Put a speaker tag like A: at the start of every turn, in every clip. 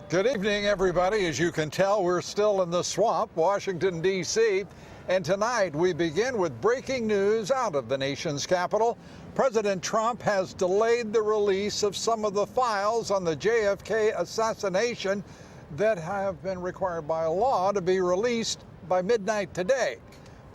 A: Good evening, everybody. As you can tell, we're still in the swamp, Washington, D.C. And tonight we begin with breaking news out of the nation's capital. President Trump has delayed the release of some of the files on the JFK assassination that have been required by law to be released by midnight today.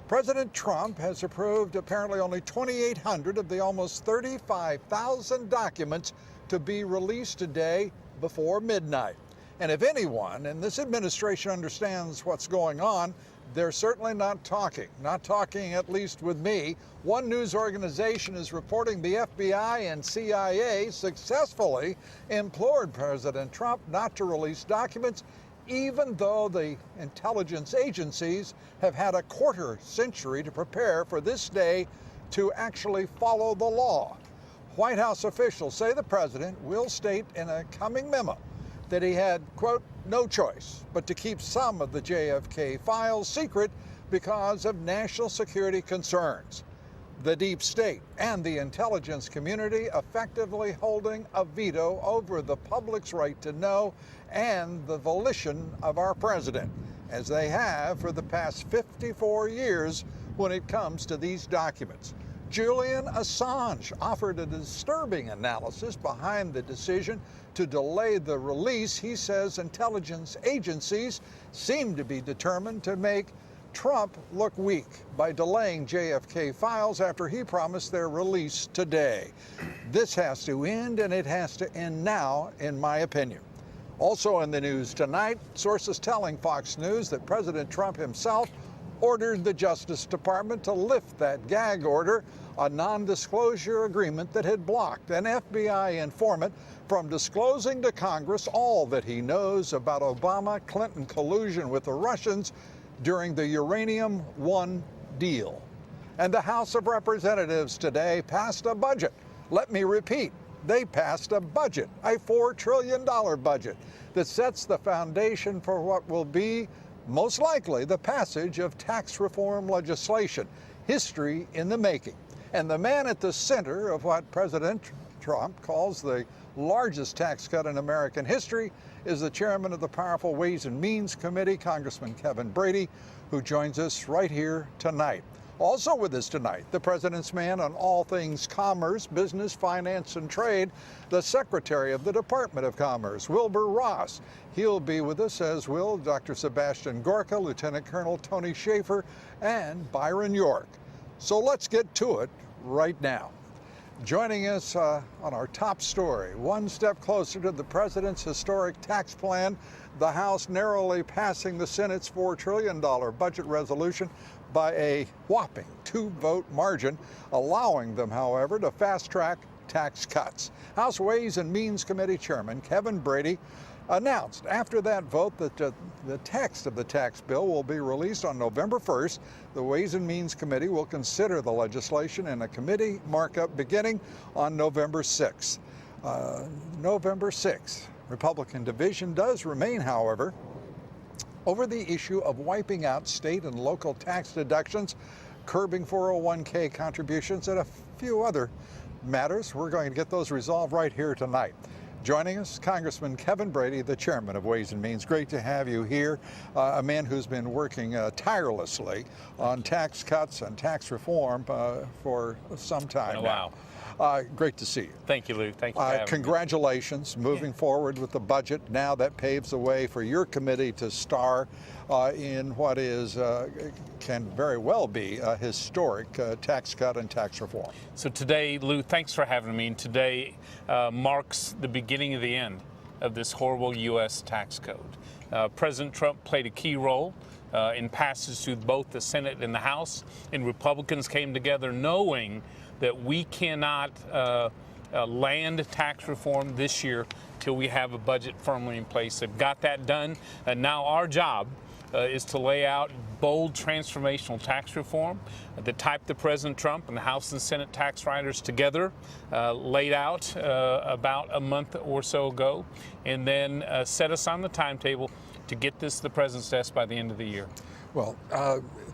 A: President Trump has approved apparently only 2,800 of the almost 35,000 documents to be released today before midnight. And if anyone in this administration understands what's going on, they're certainly not talking at least with me. One news organization is reporting the FBI and CIA successfully implored President Trump not to release documents, even though the intelligence agencies have had a quarter century to prepare for this day to actually follow the law. White House officials say the president will state in a coming memo that he had, quote, no choice but to keep some of the JFK files secret because of national security concerns. The deep state and the intelligence community effectively holding a veto over the public's right to know and the volition of our president, as they have for the past 54 years when it comes to these documents. Julian Assange offered a disturbing analysis behind the decision to delay the release. He says intelligence agencies seem to be determined to make Trump look weak by delaying JFK files after he promised their release today. This has to end, and it has to end now, in my opinion. Also in the news tonight, sources telling Fox News that President Trump himself ordered the Justice Department to lift that gag order, a non-disclosure agreement that had blocked an FBI informant from disclosing to Congress all that he knows about Obama-Clinton collusion with the Russians during the Uranium One deal. And the House of Representatives today passed a budget. Let me repeat, they passed a budget, a $4 trillion budget that sets the foundation for what will be most likely the passage of tax reform legislation, history in the making. And the man at the center of what President Trump calls the largest tax cut in American history is the chairman of the powerful Ways and Means Committee, Congressman Kevin Brady, who joins us right here tonight. Also with us tonight, the president's man on all things commerce, business, finance, and trade, the Secretary of the Department of Commerce, Wilbur Ross. He'll be with us, as will Dr. Sebastian Gorka, Lieutenant Colonel Tony Schaefer, and Byron York. So let's get to it right now. Joining us on our top story, one step closer to the president's historic tax plan, the House narrowly passing the Senate's $4 trillion budget resolution by a whopping 2-vote margin, allowing them, however, to fast-track tax cuts. House Ways and Means Committee Chairman Kevin Brady announced after that vote that the text of the tax bill will be released on November 1st. The Ways and Means Committee will consider the legislation in a committee markup beginning on November 6th. November 6th. Republican division does remain, however, over the issue of wiping out state and local tax deductions, curbing 401k contributions, and a few other matters. We're going to get those resolved right here tonight. Joining us, Congressman Kevin Brady, the chairman of Ways and Means. Great to have you here, a man who's been working tirelessly on tax cuts and tax reform for some time now. Great to see you.
B: Thank you, Lou. Thank you for having me.
A: Congratulations. Moving forward with the budget. Now that paves the way for your committee to star in what is can very well be a historic tax cut and tax reform.
B: So today, Lou, thanks for having me. And today marks the beginning of the end of this horrible U.S. tax code. President Trump played a key role in passage through both the Senate and the House, and Republicans came together knowing that we cannot land tax reform this year till we have a budget firmly in place. They've got that done, and now our job is to lay out bold transformational tax reform, the type that President Trump and the House and Senate tax writers together laid out about a month or so ago, and then set us on the timetable to get this to the President's desk by the end of the year.
A: Well,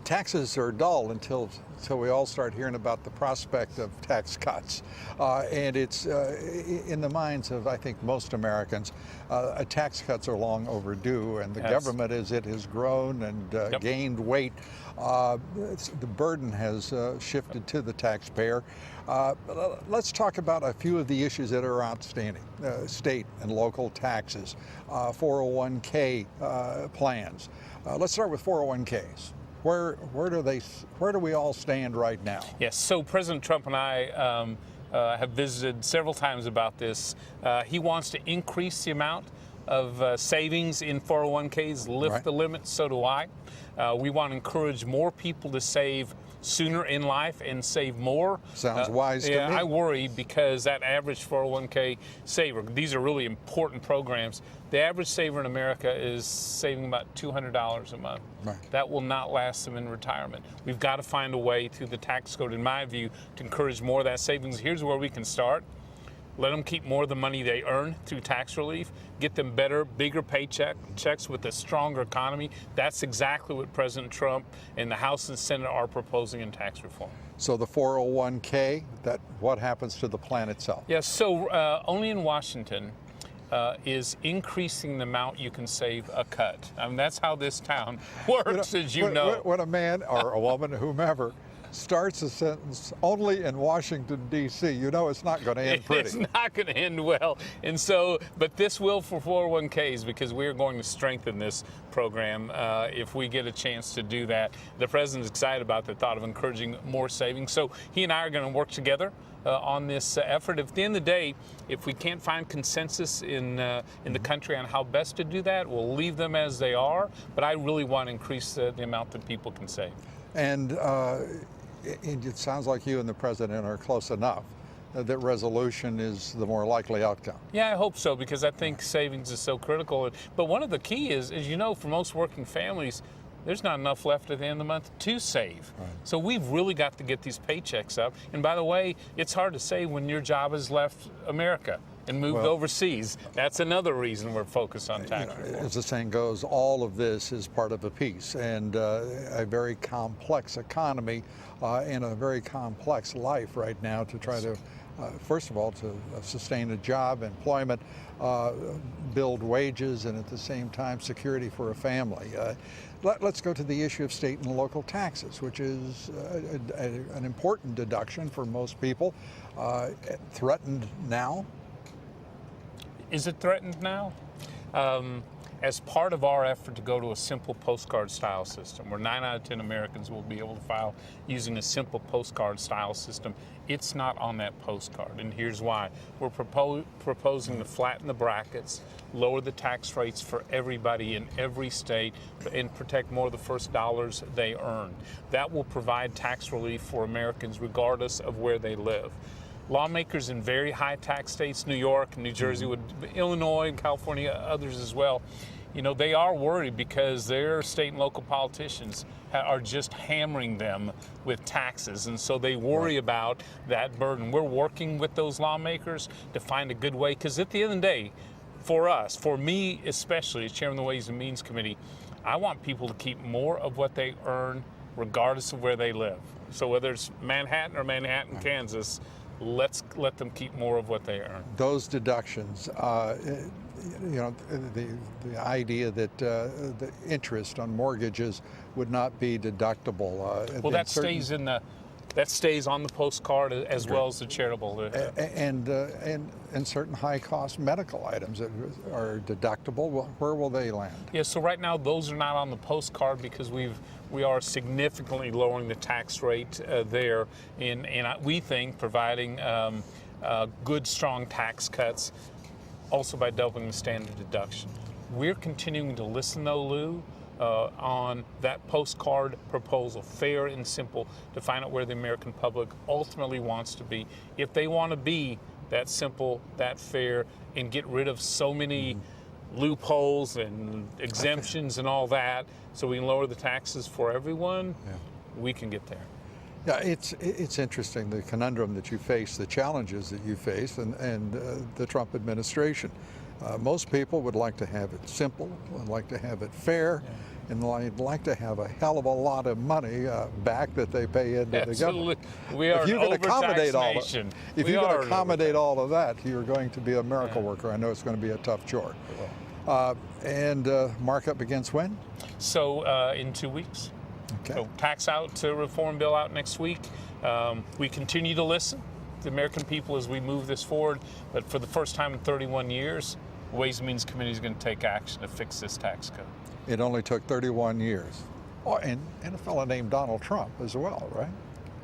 A: taxes are dull until we all start hearing about the prospect of tax cuts. And it's in the minds of, I think, most Americans, tax cuts are long overdue, and the government, as it has grown and gained weight, the burden has shifted to the taxpayer. Let's talk about a few of the issues that are outstanding. State and local taxes, 401k plans. Let's start with 401ks. Where do we all stand right now?
B: Yes, so President Trump and I have visited several times about this. He wants to increase the amount of savings in 401ks, lift the limit, so do I. We want to encourage more people to save sooner in life and save more.
A: Sounds wise to me.
B: I worry because that average 401k saver, these are really important programs. The average saver in America is saving about $200 a month. Right. That will not last them in retirement. We've got to find a way through the tax code, in my view, to encourage more of that savings. Here's where we can start. Let them keep more of the money they earn through tax relief, get them better, bigger paychecks with a stronger economy. That's exactly what President Trump and the House and Senate are proposing in tax reform.
A: So the 401k, what happens to the plan itself?
B: Yes, so only in Washington is increasing the amount you can save a cut. I mean, that's how this town works, as you know.
A: When a man or a woman, whomever, starts a sentence only in Washington, D.C., you know it's not going to end pretty.
B: It's not going to end well. And so, but this will for 401ks, because we're going to strengthen this program if we get a chance to do that. The president's excited about the thought of encouraging more savings. So he and I are going to work together on this effort. At the end of the day, if we can't find consensus in the country on how best to do that, we'll leave them as they are. But I really want to increase the amount that people can save.
A: And it sounds like you and the president are close enough that resolution is the more likely outcome.
B: Yeah, I hope so, because I think savings is so critical. But one of the key is, as you know, for most working families, there's not enough left at the end of the month to save. Right. So we've really got to get these paychecks up. And by the way, it's hard to say when your job has left America and moved overseas. That's another reason we're focused on tax reform.
A: As the saying goes, all of this is part of a piece, and a very complex economy and a very complex life right now to try to, first of all, to sustain a job, employment, build wages, and at the same time security for a family. Let's go to the issue of state and local taxes, which is an important deduction for most people. Threatened now?
B: Is it threatened now? As part of our effort to go to a simple postcard style system, where 9 out of 10 Americans will be able to file using a simple postcard style system, it's not on that postcard. And here's why. We're proposing to flatten the brackets, lower the tax rates for everybody in every state, and protect more of the first dollars they earn. That will provide tax relief for Americans regardless of where they live. Lawmakers in very high tax states, New York, New Jersey, Illinois, California, others as well, you know, they are worried because their state and local politicians are just hammering them with taxes. And so they worry about that burden. We're working with those lawmakers to find a good way, because at the end of the day, for us, for me especially, as chairman of the Ways and Means Committee, I want people to keep more of what they earn regardless of where they live. So whether it's Manhattan or Manhattan, Kansas, let's let them keep more of what they earn.
A: Those deductions, you know, the idea that the interest on mortgages would not be deductible.
B: Well, that stays in the. That stays on the postcard as well as the charitable.
A: And certain high-cost medical items that are deductible, where will they land?
B: Yeah, so right now those are not on the postcard because we are significantly lowering the tax rate there, and we think providing good, strong tax cuts, also by doubling the standard deduction. We're continuing to listen, though, Lou, on that postcard proposal, fair and simple, to find out where the American public ultimately wants to be. If they want to be that simple, that fair, and get rid of so many loopholes and exemptions and all that, so we can lower the taxes for everyone, we can get there.
A: Yeah, it's interesting, the conundrum that you face, the challenges that you face, and the Trump administration. Most people would like to have it simple, would like to have it fair, and I'd like to have a hell of a lot of money back that they pay into the government.
B: We are
A: if you
B: an
A: can accommodate
B: overtaxed
A: all
B: nation.
A: if you can accommodate all of that, you're going to be a miracle worker. I know it's going to be a tough chore. And markup begins when?
B: So in 2 weeks.
A: Okay.
B: So tax out reform bill out next week. We continue to listen to the American people as we move this forward. But for the first time in 31 years, Ways and Means Committee is going to take action to fix this tax code.
A: It only took 31 years. Oh, and a fellow named Donald Trump as well, right?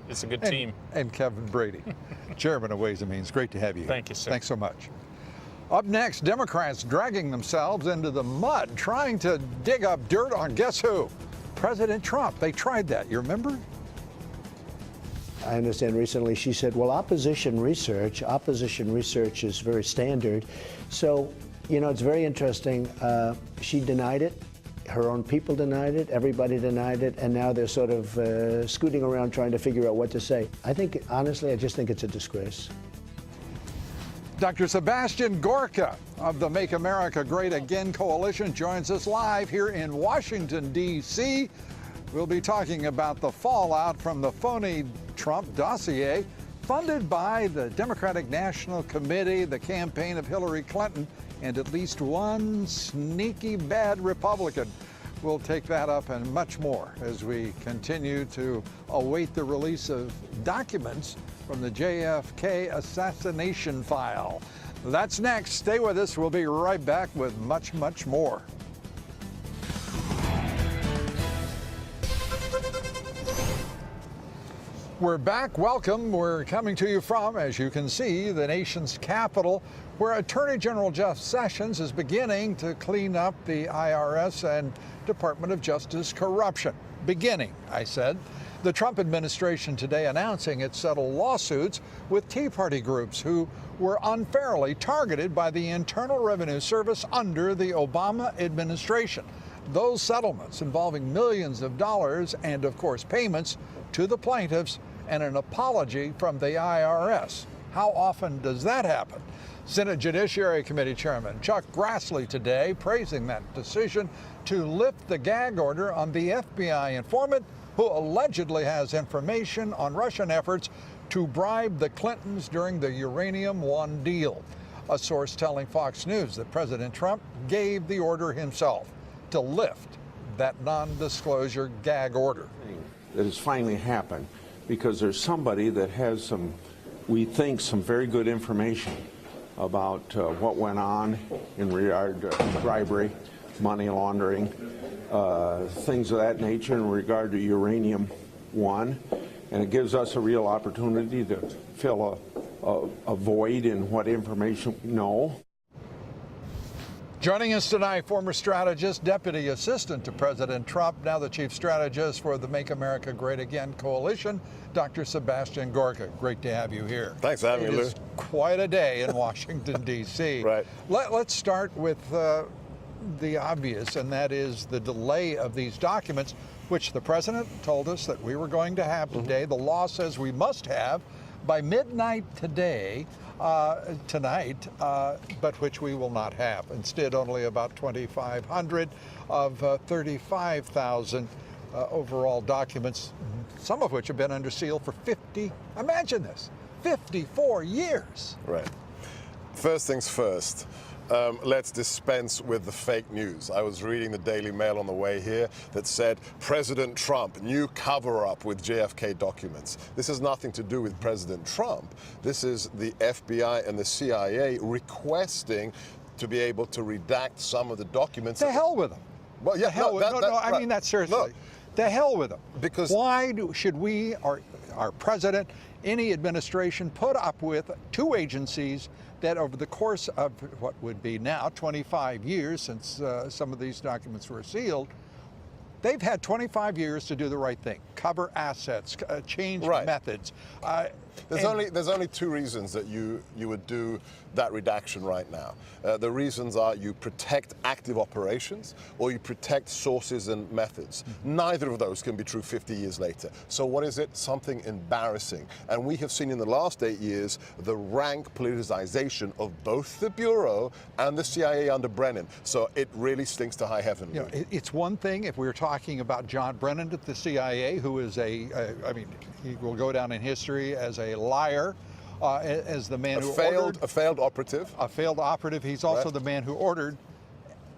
B: It's a good team.
A: And Kevin Brady, Chairman of Ways and Means. Great to have you here.
B: Thank you, sir.
A: Thanks so much. Up next, Democrats dragging themselves into the mud, trying to dig up dirt on guess who? President Trump. They tried that, you remember?
C: I understand recently she said, well, opposition research is very standard. So, you know, it's very interesting. She denied it. Her own people denied it. Everybody denied it. And now they're sort of scooting around trying to figure out what to say. I think, honestly, I just think it's a disgrace.
A: Dr. Sebastian Gorka of the Make America Great Again Coalition joins us live here in Washington, D.C. We'll be talking about the fallout from the phony Trump dossier funded by the Democratic National Committee, the campaign of Hillary Clinton, and at least one sneaky bad Republican. We'll take that up and much more as we continue to await the release of documents from the JFK assassination file. That's next. Stay with us. We'll be right back with much, much more. We're back. Welcome. We're coming to you from, as you can see, the nation's capital, where Attorney General Jeff Sessions is beginning to clean up the IRS and Department of Justice corruption. Beginning, I said. The Trump administration today announcing it settled lawsuits with Tea Party groups who were unfairly targeted by the Internal Revenue Service under the Obama administration. Those settlements involving millions of dollars and, of course, payments to the plaintiffs and an apology from the IRS. How often does that happen? Senate Judiciary Committee Chairman Chuck Grassley today praising that decision to lift the gag order on the FBI informant who allegedly has information on Russian efforts to bribe the Clintons during the Uranium One deal. A source telling Fox News that President Trump gave the order himself to lift that non-disclosure gag order.
D: That has finally happened because there's somebody that has some, we think, some very good information about what went on in regard to bribery, money laundering, things of that nature in regard to Uranium One. And it gives us a real opportunity to fill a void in what information we know.
A: Joining us tonight, former strategist, deputy assistant to President Trump, now the chief strategist for the Make America Great Again Coalition, Dr. Sebastian Gorka. Great to have you here.
E: Thanks for having me, Lou.
A: It is quite a day in Washington, D.C.
E: Right.
A: Let's start with the obvious, and that is the delay of these documents, which the president told us that we were going to have today. The law says we must have by midnight today. Tonight, but which we will not have. Instead, only about 2,500 of 35,000 overall documents, some of which have been under seal for 54 years.
E: Right. First things first. Let's dispense with the fake news. I was reading the Daily Mail on the way here that said President Trump, new cover-up with JFK documents. This has nothing to do with President Trump. This is the FBI and the CIA requesting to be able to redact some of the documents.
A: To hell with them.
E: Well, yeah,
A: I mean that seriously.
E: Look,
A: to hell with them.
E: Because
A: why should we, our president, any administration, put up with two agencies that over the course of what would be now 25 years since some of these documents were sealed, they've had 25 years to do the right thing, cover assets, change methods.
E: There's only two reasons that you would do that redaction right now. The reasons are you protect active operations or you protect sources and methods. Neither of those can be true 50 years later. So what is it? Something embarrassing. And we have seen in the last 8 years the rank politicization of both the Bureau and the CIA under Brennan. So it really stinks to high heaven.
A: You know, it's one thing if we're talking about John Brennan at the CIA, who is I mean, he will go down in history as a liar, as the man who ordered
E: a failed operative.
A: A failed operative. He's also
E: Correct.
A: the man who ordered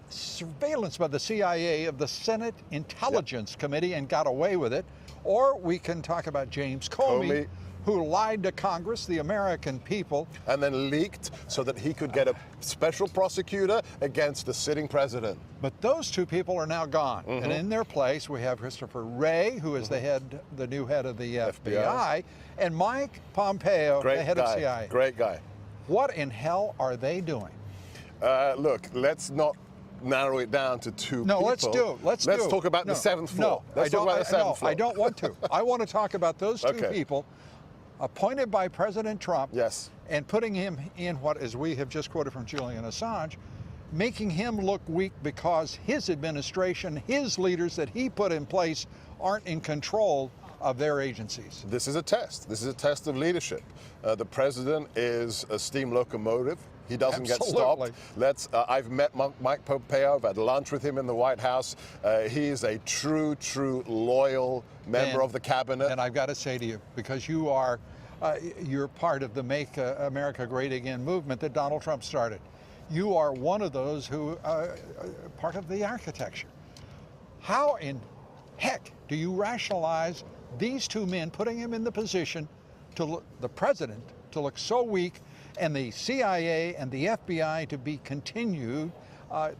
A: surveillance by the CIA of the Senate Intelligence Committee and got away with it. Or we can talk about James Comey, who lied to Congress, the American people.
E: And then leaked so that he could get a special prosecutor against the sitting president.
A: But those two people are now gone. And in their place, we have Christopher Wray, who is the new head of the FBI, and Mike Pompeo, the head of CIA.
E: Great guy.
A: What in hell are they doing?
E: Look, let's not narrow it down to two people.
A: No, let's do. Let's
E: talk about the seventh floor. Let's talk about the seventh floor.
A: I don't want to. I want to talk about those two people appointed by President Trump, and putting him in what, as we have just quoted from Julian Assange, making him look weak because his administration, his leaders that he put in place aren't in control of their agencies.
E: This is a test. This is a test of leadership. The president is a steam locomotive. He doesn't get stopped. I've met Mike Pompeo. I've had lunch with him in the White House. He is a true, loyal member of the cabinet.
A: And I've got to say to you, because you're part of the Make America Great Again movement that Donald Trump started. You are one of those who are part of the architecture. How in heck do you rationalize these two men putting him in the position to the president to look so weak, and the CIA and the FBI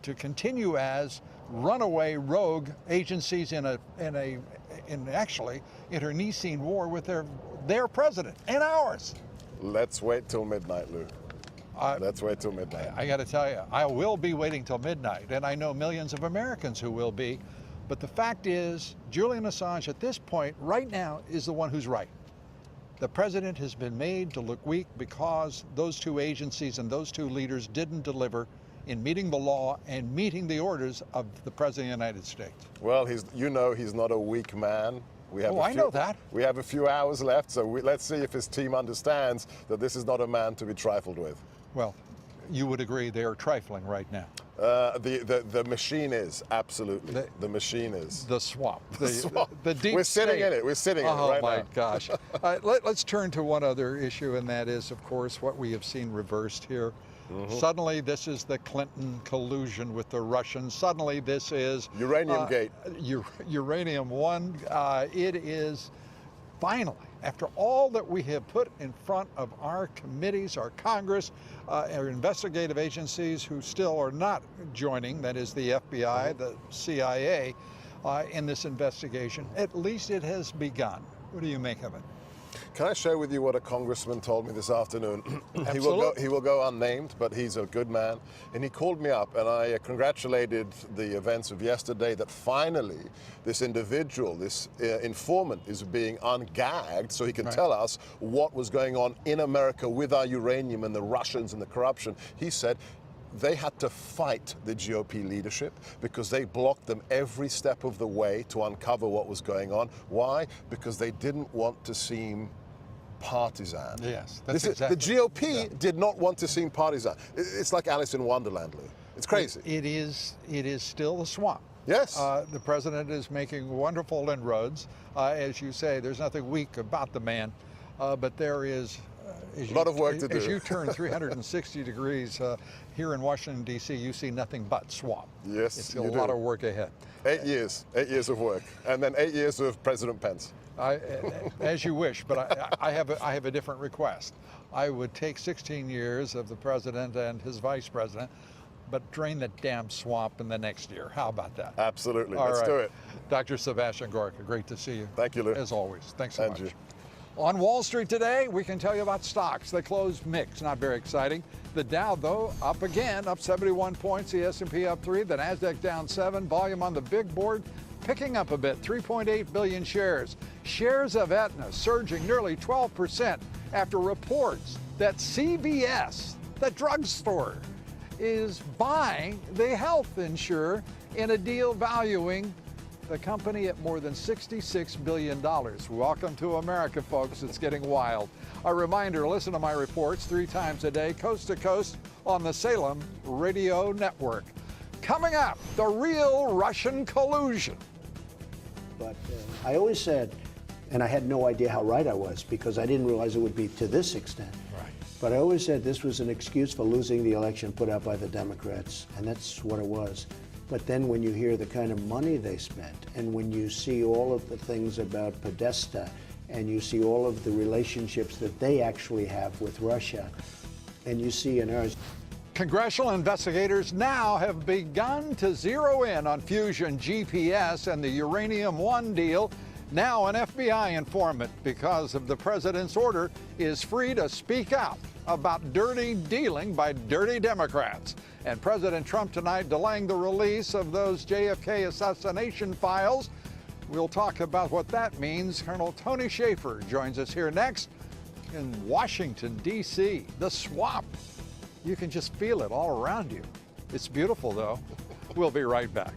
A: to continue as runaway rogue agencies in actually internecine war with their president and ours?
E: Let's wait till midnight, Lou. Let's wait till midnight.
A: I got to tell you, I will be waiting till midnight, and I know millions of Americans who will be. But the fact is, Julian Assange at this point, right now, is the one who's right. The president has been made to look weak because those two agencies and those two leaders didn't deliver in meeting the law and meeting the orders of the President of the United States.
E: Well, he's not a weak man.
A: I know that.
E: We have a few hours left, so let's see if his team understands that this is not a man to be trifled with.
A: Well, you would agree they are trifling right now.
E: The machine is, absolutely. The machine is.
A: The swamp. The
E: swamp.
A: The deep
E: We're sitting
A: state.
E: in it. We're sitting in it right now.
A: Oh, my gosh. Let's turn to one other issue, and that is, of course, what we have seen reversed here. Suddenly, this is the Clinton collusion with the Russians. Suddenly, this is
E: Uranium Gate.
A: Uranium One. It is finally, after all that we have put in front of our committees, our Congress, our investigative agencies who still are not joining, that is the FBI, the CIA, in this investigation, at least it has begun. What do you make of it?
E: Can I share with you what a congressman told me this afternoon? He will go unnamed, but he's a good man. And he called me up, and I congratulated the events of yesterday that finally this individual, this informant, is being ungagged so he can tell us what was going on in America with our uranium and the Russians and the corruption. He said they had to fight the GOP leadership because they blocked them every step of the way to uncover what was going on. Why? Because they didn't want to seem partisan.
A: Yes, that's exactly.
E: The GOP did not want to seem partisan. It's like Alice in Wonderland, Lou. It's crazy.
A: It is still a swamp.
E: Yes.
A: The president is making wonderful inroads. As you say, there's nothing weak about the man, but there is a
E: lot of work to do.
A: As you turn 360 degrees here in Washington, D.C., you see nothing but swamp.
E: Yes,
A: it's a lot of work ahead.
E: 8 years of work, and then 8 years of President Pence.
A: As you wish, but I have a different request. I would take 16 years of the president and his vice president, but drain the damn swamp in the next year. How about that?
E: Absolutely.
A: Let's
E: do it.
A: Dr. Sebastian Gorka, great to see you.
E: Thank you, Lou.
A: As always. Thanks so much.
E: You.
A: On Wall Street today, we can tell you about stocks. They closed mixed, not very exciting. The Dow, though, up again, up 71 points. The S&P up 3. The Nasdaq down 7. Volume on the big board picking up a bit, 3.8 billion shares. Shares of Aetna surging nearly 12% after reports that CVS, the drugstore, is buying the health insurer in a deal valuing the company at more than $66 billion. Welcome to America, folks. It's getting wild. A reminder, listen to my reports 3 times a day, coast to coast on the Salem Radio Network. Coming up, the real Russian collusion.
C: But I always said, and I had no idea how right I was because I didn't realize it would be to this extent.
A: Right.
C: But I always said this was an excuse for losing the election put out by the Democrats, and that's what it was. But then when you hear the kind of money they spent, and when you see all of the things about Podesta, and you see all of the relationships that they actually have with Russia, and you see in ours.
A: Congressional investigators now have begun to zero in on Fusion GPS and the Uranium One deal. Now an FBI informant, because of the president's order, is free to speak out about dirty dealing by dirty Democrats. And President Trump tonight delaying the release of those JFK assassination files. We'll talk about what that means. Colonel Tony Shaffer joins us here next in Washington, D.C., the swamp. You can just feel it all around you. It's beautiful, though. We'll be right back.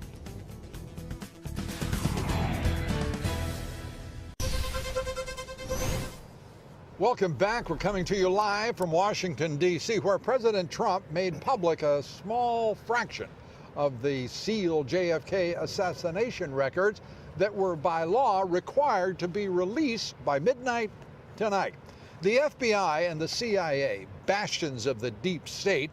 A: Welcome back. We're coming to you live from Washington, D.C., where President Trump made public a small fraction of the sealed JFK assassination records that were by law required to be released by midnight tonight. The FBI and the CIA, bastions of the deep state,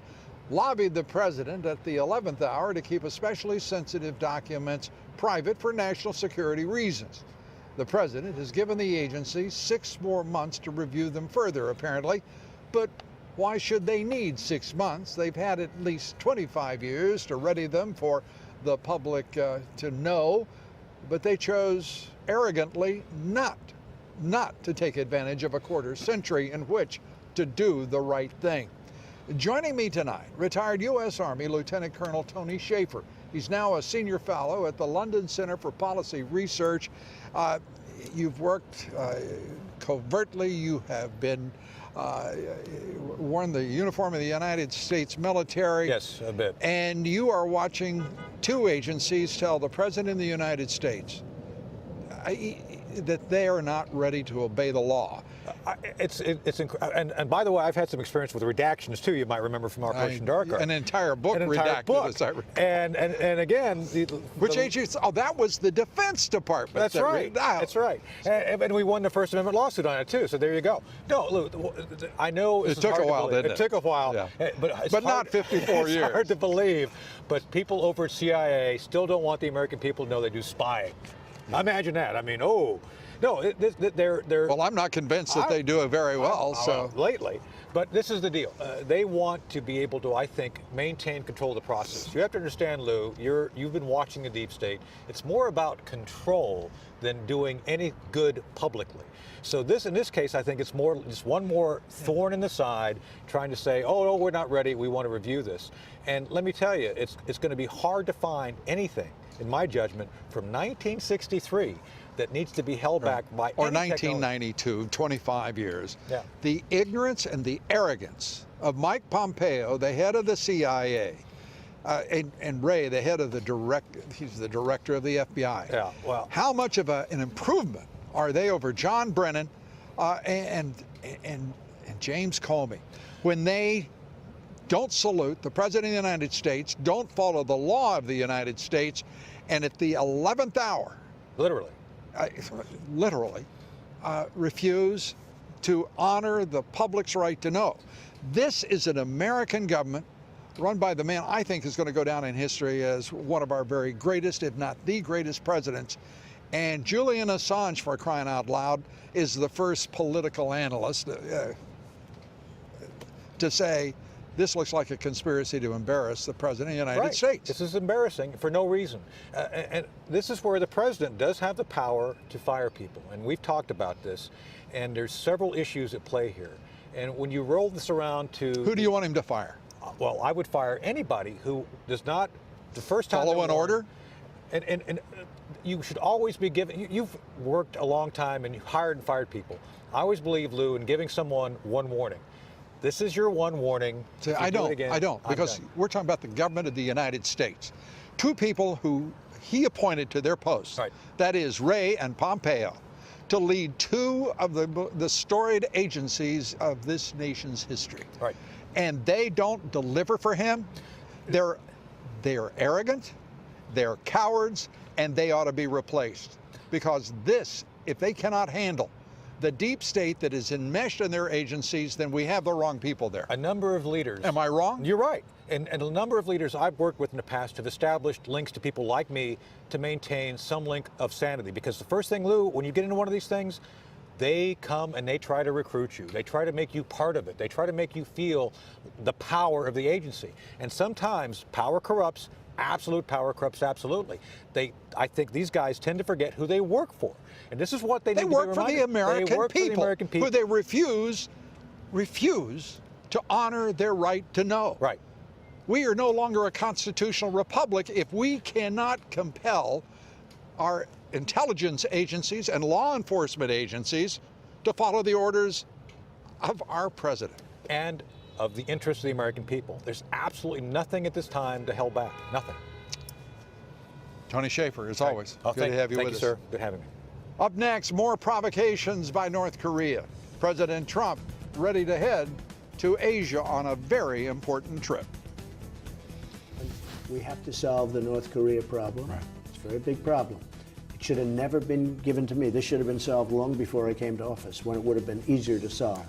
A: lobbied the president at the 11th hour to keep especially sensitive documents private for national security reasons. The president has given the agency 6 more months to review them further, apparently. But why should they need 6 months? They've had at least 25 years to ready them for the public to know. But they chose arrogantly not to take advantage of a quarter century in which to do the right thing. Joining me tonight, retired U.S. Army Lieutenant Colonel Tony Shaffer. He's now a senior fellow at the London Center for Policy Research. You've worked covertly. You have been worn the uniform of the United States military.
F: Yes, a bit.
A: And you are watching 2 agencies tell the President of the United States that they are not ready to obey the law.
F: And by the way, I've had some experience with redactions too. You might remember from Operation Dark Ark.
A: An entire book redacted. As I
F: and again,
A: which agency? Oh, that was the Defense Department.
F: That's right. That's right. And we won the First Amendment lawsuit on it too. So there you go. No, look, I know
A: it took a while, didn't it?
F: It took a while,
A: yeah.
F: but
A: not 54 years.
F: It's hard to believe, but people over at CIA still don't want the American people to know they do spying. Imagine that. I mean, they're.
A: Well, I'm not convinced that they do it very well. So
F: lately, but this is the deal. They want to be able to, I think, maintain control of the process. You have to understand, Lou. You've been watching the deep state. It's more about control than doing any good publicly. So in this case, I think it's more just one more thorn in the side, trying to say, oh no, we're not ready. We want to review this. And let me tell you, it's going to be hard to find anything, in my judgment, from 1963 that needs to be held back by
A: or
F: any
A: 1992, 25 years.
F: Yeah.
A: The ignorance and the arrogance of Mike Pompeo, the head of the CIA, and Ray, the head of he's the director of the FBI.
F: Yeah, well.
A: How much of an improvement are they over John Brennan and James Comey when they don't salute the President of the United States, don't follow the law of the United States, and at the 11th hour, literally, refuse to honor the public's right to know. This is an American government run by the man I think is going to go down in history as one of our very greatest, if not the greatest presidents. And Julian Assange, for crying out loud, is the first political analyst to say, this looks like a conspiracy to embarrass the President of the United States.
F: This is embarrassing for no reason. And this is where the President does have the power to fire people. And we've talked about this. And there's several issues at play here. And when you roll this around to...
A: Who do you want him to fire?
F: Well, I would fire anybody who does not, the first time...
A: Follow an order?
F: And you should always be given. You've worked a long time and you've hired and fired people. I always believe, Lou, in giving someone one warning. This is your one warning.
A: See, I don't, because we're talking about the government of the United States. Two people who he appointed to their posts,
F: Right.
A: that is Wray and Pompeo, to lead two of the storied agencies of this nation's history.
F: Right.
A: And they don't deliver for him. They're arrogant, they're cowards, and they ought to be replaced. Because this, if they cannot handle the deep state that is enmeshed in their agencies, then we have the wrong people there.
F: A number of leaders.
A: Am I wrong?
F: You're right. And a number of leaders I've worked with in the past have established links to people like me to maintain some link of sanity. Because the first thing, Lou, when you get into one of these things, they come and they try to recruit you. They try to make you part of it. They try to make you feel the power of the agency. And sometimes power corrupts. Absolute power corrupts absolutely. I think these guys tend to forget who they work for. And this is what they need to be reminded.
A: They work for the American people, who they refuse to honor their right to know.
F: Right.
A: We are no longer a constitutional republic if we cannot compel our intelligence agencies and law enforcement agencies to follow the orders of our president.
F: And of the interests of the American people. There's absolutely nothing at this time to hold back. Nothing.
A: Tony Shaffer, as always, good to have you with us.
F: Thank you, sir. Good having me.
A: Up next, more provocations by North Korea. President Trump ready to head to Asia on a very important trip.
C: We have to solve the North Korea problem.
A: Right.
C: It's a very big problem. It should have never been given to me. This should have been solved long before I came to office, when it would have been easier to solve.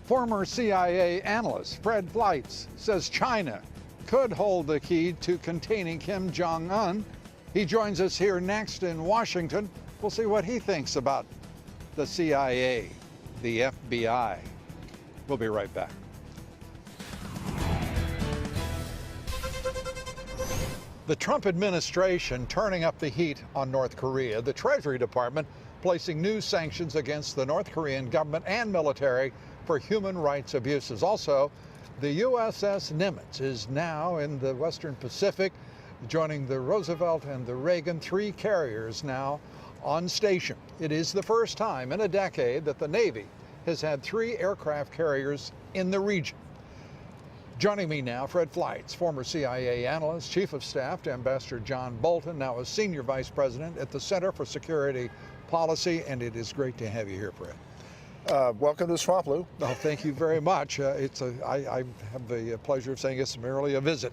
A: Former CIA analyst Fred Fleitz says China could hold the key to containing Kim Jong-un. He joins us here next in Washington. We'll see what he thinks about the CIA, the FBI. We'll be right back. The Trump administration turning up the heat on North Korea. The Treasury Department placing new sanctions against the North Korean government and military for human rights abuses. Also, the USS Nimitz is now in the Western Pacific, joining the Roosevelt and the Reagan, 3 carriers now on station. It is the first time in a decade that the Navy has had 3 aircraft carriers in the region. Joining me now, Fred Fleitz, former CIA analyst, Chief of Staff to Ambassador John Bolton, now a Senior Vice President at the Center for Security Policy, and it is great to have you here, Fred.
G: Welcome to the swamp, Lou.
A: Oh, thank you very much. I have the pleasure of saying it's merely a visit.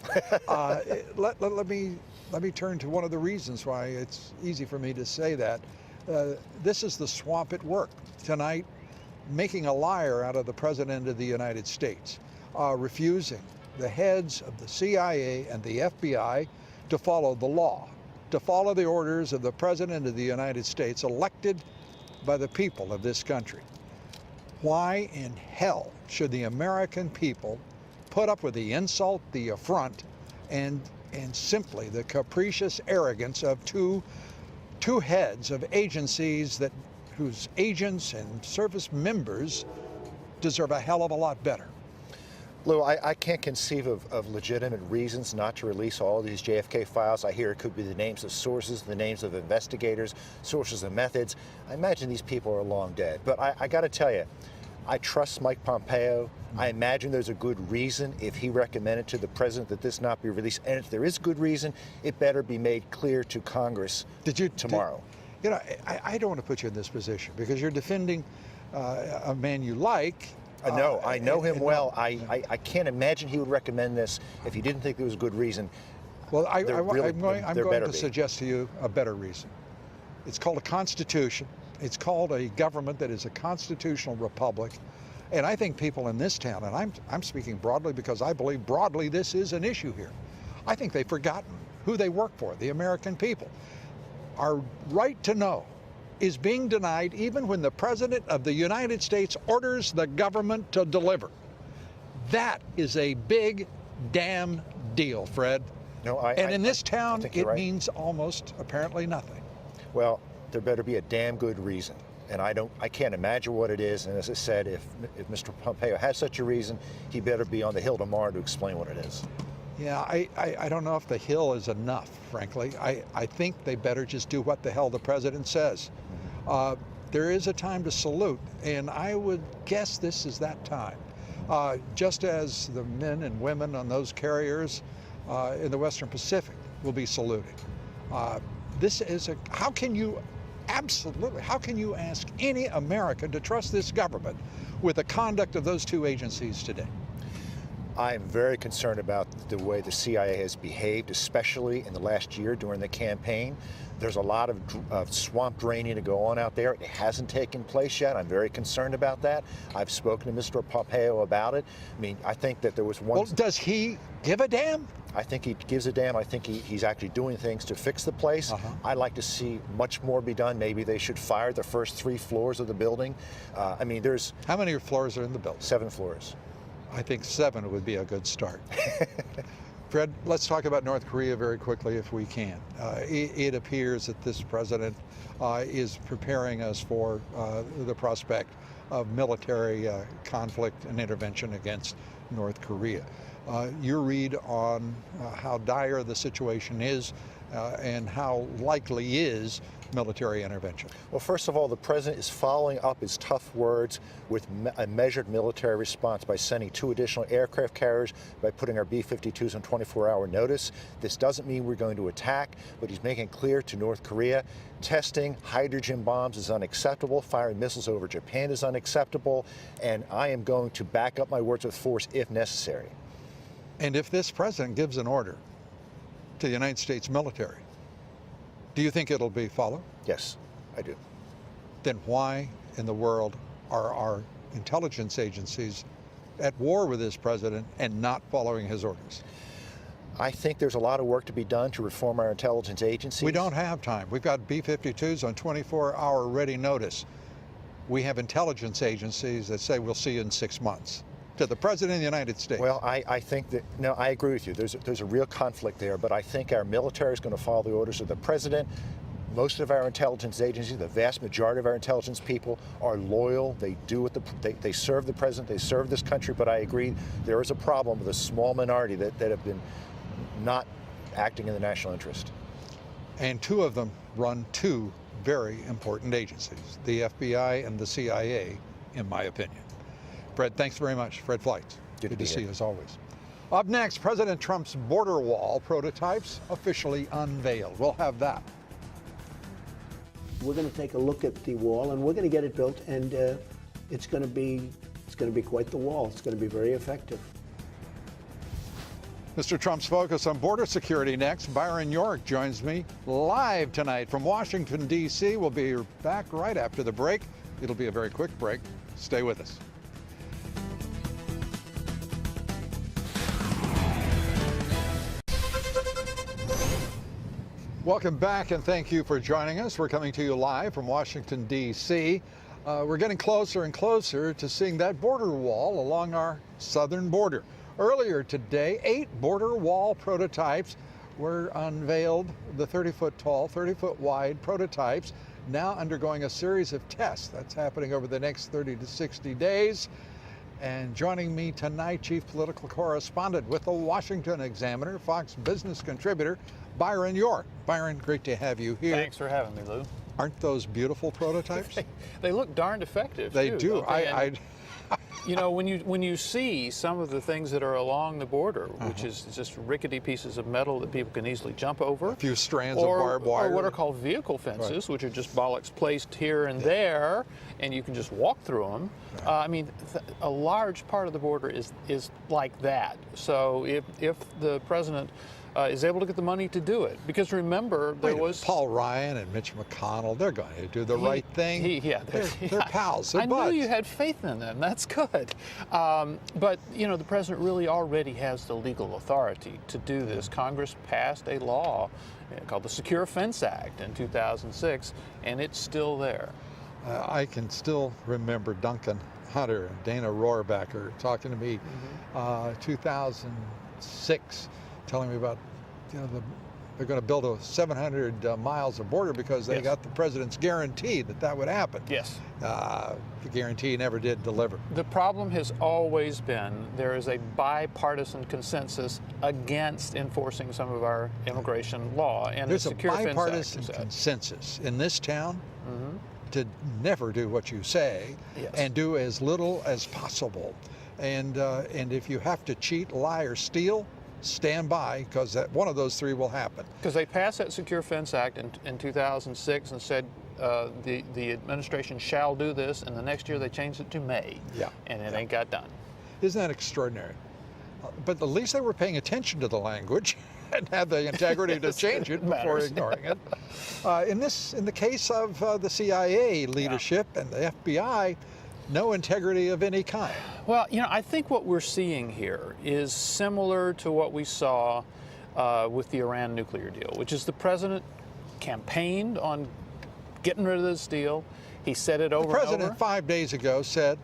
A: Let me turn to one of the reasons why it's easy for me to say that. This is the swamp at work tonight, making a liar out of the President of the United States, refusing the heads of the CIA and the FBI to follow the law, to follow the orders of the President of the United States, elected by the people of this country. Why in hell should the American people put up with the insult, the affront, and simply the capricious arrogance of two heads of agencies whose agents and service members deserve a hell of a lot better?
G: Lou, I can't conceive of legitimate reasons not to release all these JFK files. I hear it could be the names of sources, the names of investigators, sources and methods. I imagine these people are long dead. But I got to tell you, I trust Mike Pompeo. I imagine there's a good reason if he recommended to the president that this not be released. And if there is good reason, it better be made clear to Congress tomorrow.
A: I don't want to put you in this position because you're defending a man you like.
G: I know him well. I can't imagine he would recommend this if he didn't think there was a good reason.
A: Well, I'm going to suggest to you a better reason. It's called a constitution. It's called a government that is a constitutional republic. And I think people in this town, and I'm speaking broadly because I believe broadly this is an issue here. I think they've forgotten who they work for, the American people. Our right to know is being denied even when the President of the United States orders the government to deliver. That is a big damn deal, Fred. And in this town, it means almost apparently nothing.
G: Well, there better be a damn good reason. And I can't imagine what it is. And as I said, if Mr. Pompeo has such a reason, he better be on the Hill tomorrow to explain what it is.
A: Yeah, I don't know if the hill is enough, frankly. I think they better just do what the hell the president says. There is a time to salute, and I would guess this is that time. Just as the men and women on those carriers in the Western Pacific will be saluting. How can you ask any American to trust this government with the conduct of those two agencies today?
G: I am very concerned about the way the CIA has behaved, especially in the last year during the campaign. There's a lot of swamp draining to go on out there. It hasn't taken place yet. I'm very concerned about that. I've spoken to Mr. Pompeo about it. I mean, I think that there was one...
A: Well, does he give a damn?
G: I think he gives a damn. I think he's actually doing things to fix the place. I'd like to see much more be done. Maybe they should fire the first 3 floors of the building. I mean, there's...
A: How many floors are in the building?
G: 7 floors.
A: I think 7 would be a good start. Fred, let's talk about North Korea very quickly if we can. It appears that this president is preparing us for the prospect of military conflict and intervention against North Korea. Your read on how dire the situation is and how likely is military intervention?
G: Well, first of all, the president is following up his tough words with a measured military response by sending 2 additional aircraft carriers, by putting our B-52s on 24-hour notice. This doesn't mean we're going to attack, but he's making it clear to North Korea, testing hydrogen bombs is unacceptable, firing missiles over Japan is unacceptable, and I am going to back up my words with force if necessary.
A: And if this president gives an order to the United States military, do you think it'll be followed?
G: Yes, I do.
A: Then why in the world are our intelligence agencies at war with this president and not following his orders?
G: I think there's a lot of work to be done to reform our intelligence agencies.
A: We don't have time. We've got B-52s on 24-hour ready notice. We have intelligence agencies that say we'll see you in 6 months. To the President of the United States.
G: Well, I think that, no, I agree with you. There's a real conflict there, but I think our military is going to follow the orders of the President. Most of our intelligence agencies, the vast majority of our intelligence people are loyal. They do what they serve the President, they serve this country, but I agree there is a problem with a small minority that have been not acting in the national interest.
A: And 2 of them run 2 very important agencies, the FBI and the CIA, in my opinion. Fred, thanks very much. Fred Flights. Good to see you as always. Up next, President Trump's border wall prototypes officially unveiled. We'll have that.
C: We're going to take a look at the wall, and we're going to get it built, and it's going to be quite the wall. It's going to be very effective.
A: Mr. Trump's focus on border security next. Byron York joins me live tonight from Washington, D.C. We'll be back right after the break. It'll be a very quick break. Stay with us. Welcome back, and thank you for joining us. We're coming to you live from Washington, D.C. We're getting closer and closer to seeing that border wall along our southern border. Earlier today, 8 border wall prototypes were unveiled, the 30-foot tall, 30-foot wide prototypes, now undergoing a series of tests. That's happening over the next 30 to 60 days. And joining me tonight, chief political correspondent with the Washington Examiner, Fox business contributor, Byron York. Byron, great to have you here.
H: Thanks for having me, Lou.
A: Aren't those beautiful prototypes?
H: They look darned effective.
A: They
H: too,
A: do.
H: Don't they? You know, when you see some of the things that are along the border, which is just rickety pieces of metal that people can easily jump over,
A: a few strands of barbed wire,
H: or what are called vehicle fences, which are just bollocks placed here and there, and you can just walk through them. I mean, a large part of the border is like that. So if the president is able to get the money to do it, because remember there was
A: Paul Ryan and Mitch McConnell. They're going to do the right thing. They're pals. They're
H: I
A: buds.
H: knew you had faith in them. That's good. But you know, the president really already has the legal authority to do this. Congress passed a law called the Secure Fence Act in 2006, and it's still there.
A: I can still remember Duncan Hunter and Dana Rohrabacher talking to me 2006, telling me about the They're going to build a 700 miles of border because they
H: Yes.
A: got the president's guarantee that that would happen.
H: Yes.
A: The guarantee never did deliver.
H: The problem has always been there is a bipartisan consensus against enforcing some of our immigration law, and
A: There's
H: the
A: a
H: Secure Fence Act
A: bipartisan
H: is that.
A: consensus in this town to never do what you say
H: Yes.
A: and do as little as possible. And if you have to cheat, lie, or steal, stand by, because one of those three will happen.
H: Because they passed that Secure Fence Act in 2006 and said the administration shall do this, and the next year they changed it to may.
A: Yeah.
H: And it ain't got done.
A: Isn't that extraordinary? But at least they were paying attention to the language and had the integrity to change it before
H: Matters.
A: ignoring it. In the case of the CIA leadership and the FBI, no integrity of any kind.
H: Well, I think what we're seeing here is similar to what we saw with the Iran nuclear deal, which is the president campaigned on getting rid of this deal. He said it over
A: The president
H: and over.
A: 5 days ago said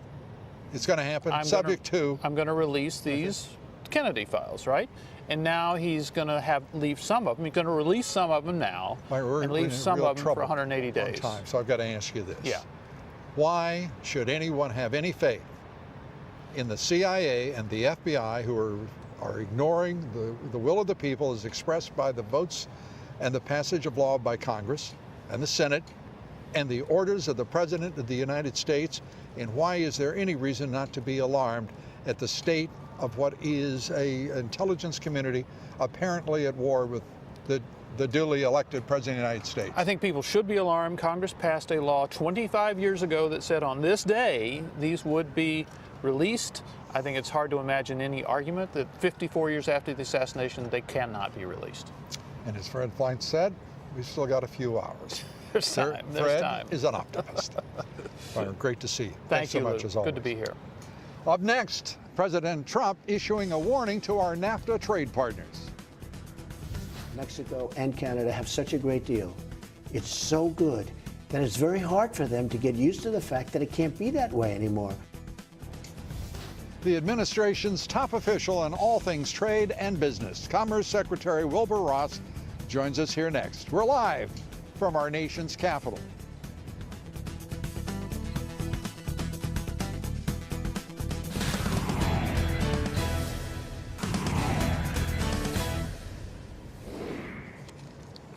A: it's going to happen,
H: I'm going to release these Kennedy files, right? And now he's going to leave some of them. He's going to release some of them now and leave some of them for 180 days.
A: Time. So I've got to ask you this.
H: Yeah.
A: Why should anyone have any faith in the CIA and the FBI, who are ignoring the will of the people as expressed by the votes and the passage of law by Congress and the Senate and the orders of the President of the United States? And why is there any reason not to be alarmed at the state of what is an intelligence community apparently at war with the duly elected President of the United States?
H: I think people should be alarmed. Congress passed a law 25 years ago that said on this day these would be released. I think it's hard to imagine any argument that 54 years after the assassination they cannot be released.
A: And as Fred Flint said, we've still got a few hours.
H: There's time. There's
A: Fred
H: time.
A: is an optimist. Great to see you.
H: Thanks
A: so
H: you,
A: much
H: Lou.
A: as always.
H: Good to be here.
A: Up next, President Trump issuing a warning to our NAFTA trade partners.
C: Mexico and Canada have such a great deal. It's so good that it's very hard for them to get used to the fact that it can't be that way anymore.
A: The administration's top official on all things trade and business, Commerce Secretary Wilbur Ross, joins us here next. We're live from our nation's capital.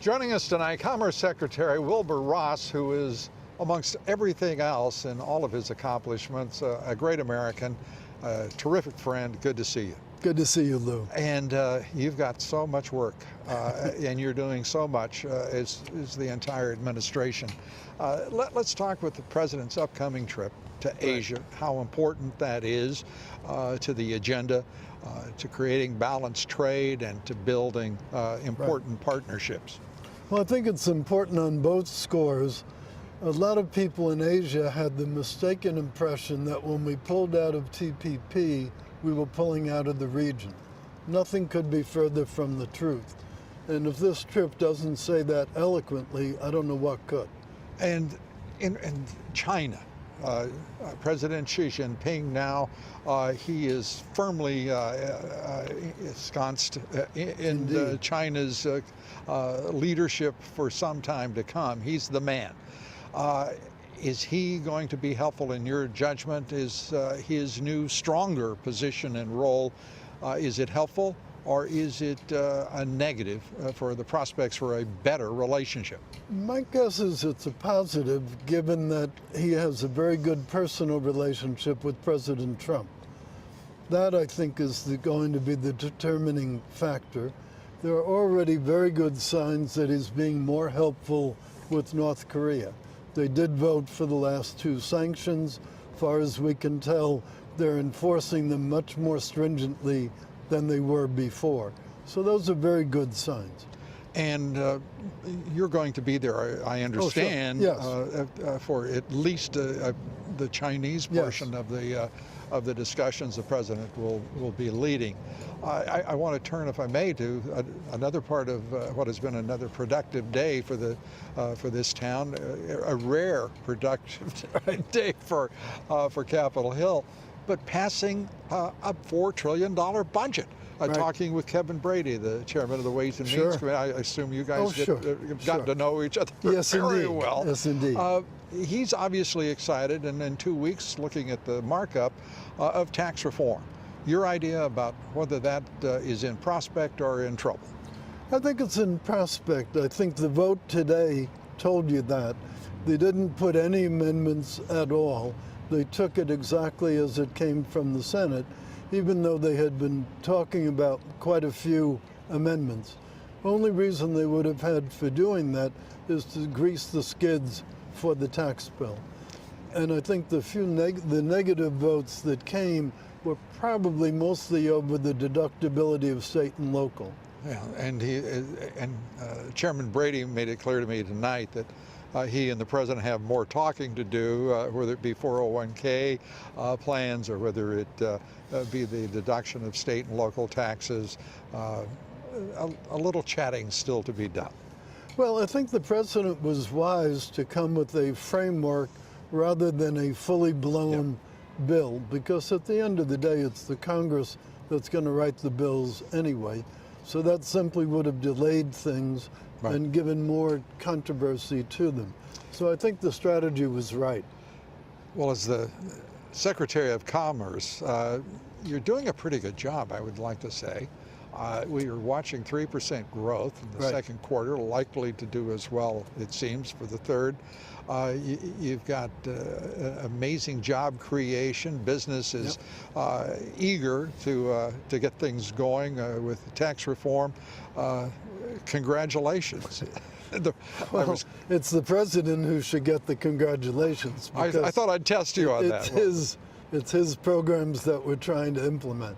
A: Joining us tonight, Commerce Secretary Wilbur Ross, who is, amongst everything else in all of his accomplishments, a great American, a terrific friend. Good to see you.
I: Good to see you, Lou.
A: And you've got so much work, and you're doing so much, as the entire administration. Let's talk with the president's upcoming trip to Asia, how important that is to the agenda, to creating balanced trade and to building important partnerships.
I: Well, I think it's important on both scores. A lot of people in Asia had the mistaken impression that when we pulled out of TPP, we were pulling out of the region. Nothing could be further from the truth. And if this trip doesn't say that eloquently, I don't know what could.
A: And in China, President Xi Jinping now, he is firmly ensconced in China's leadership for some time to come. He's the man. Is he going to be helpful in your judgment? Is his new, stronger position and role, is it helpful, or is it a negative for the prospects for a better relationship?
I: My guess is it's a positive, given that he has a very good personal relationship with President Trump. That, I think, is going to be the determining factor. There are already very good signs that he's being more helpful with North Korea. They did vote for the last two sanctions. Far as we can tell, they're enforcing them much more stringently than they were before. So those are very good signs.
A: And you're going to be there, I understand,
I: Oh, sure. Yes.
A: For at least the Chinese portion of the discussions the president will be leading. I want to turn, if I may, to another part of what has been another productive day for this town, a rare productive day for Capitol Hill. but passing a $4 trillion budget.
I: Right.
A: Talking with Kevin Brady, the chairman of the Ways and Means Committee. I assume you guys have gotten to know each other very well.
I: Yes, indeed.
A: He's obviously excited, and in 2 weeks, looking at the markup of tax reform. Your idea about whether that is in prospect or in trouble?
I: I think it's in prospect. I think the vote today told you that. They didn't put any amendments at all. They took it exactly as it came from the Senate, even though they had been talking about quite a few amendments. Only reason they would have had for doing that is to grease the skids for the tax bill. And I think the few the negative votes that came were probably mostly over the deductibility of state and local.
A: Yeah, and Chairman Brady made it clear to me tonight that he and the president have more talking to do, whether it be 401k plans or whether it be the deduction of state and local taxes. A little chatting still to be done.
I: Well, I think the president was wise to come with a framework rather than a fully blown bill, because at the end of the day, it's the Congress that's going to write the bills anyway. So that simply would have delayed things and given more controversy to them. So I think the strategy was right.
A: Well, as the Secretary of Commerce, you're doing a pretty good job, I would like to say. We are watching 3% growth in the second quarter, likely to do as well, it seems, for the third. You've got amazing job creation. Business is eager to get things going with tax reform. Congratulations.
I: It's the president who should get the congratulations.
A: I thought I'd test you on that.
I: It's his programs that we're trying to implement.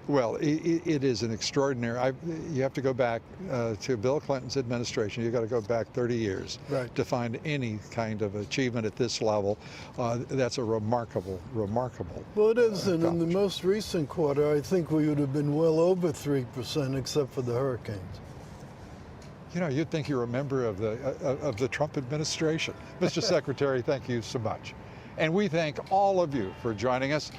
A: Well, it is an extraordinary. You have to go back to Bill Clinton's administration. You've got to go back 30 years to find any kind of achievement at this level. That's a remarkable.
I: Well, it is, and in the most recent quarter, I think we would have been well over 3%, except for the hurricanes.
A: You know, you'd think you're a member of the Trump administration. Mr. Secretary, thank you so much. And we thank all of you for joining us.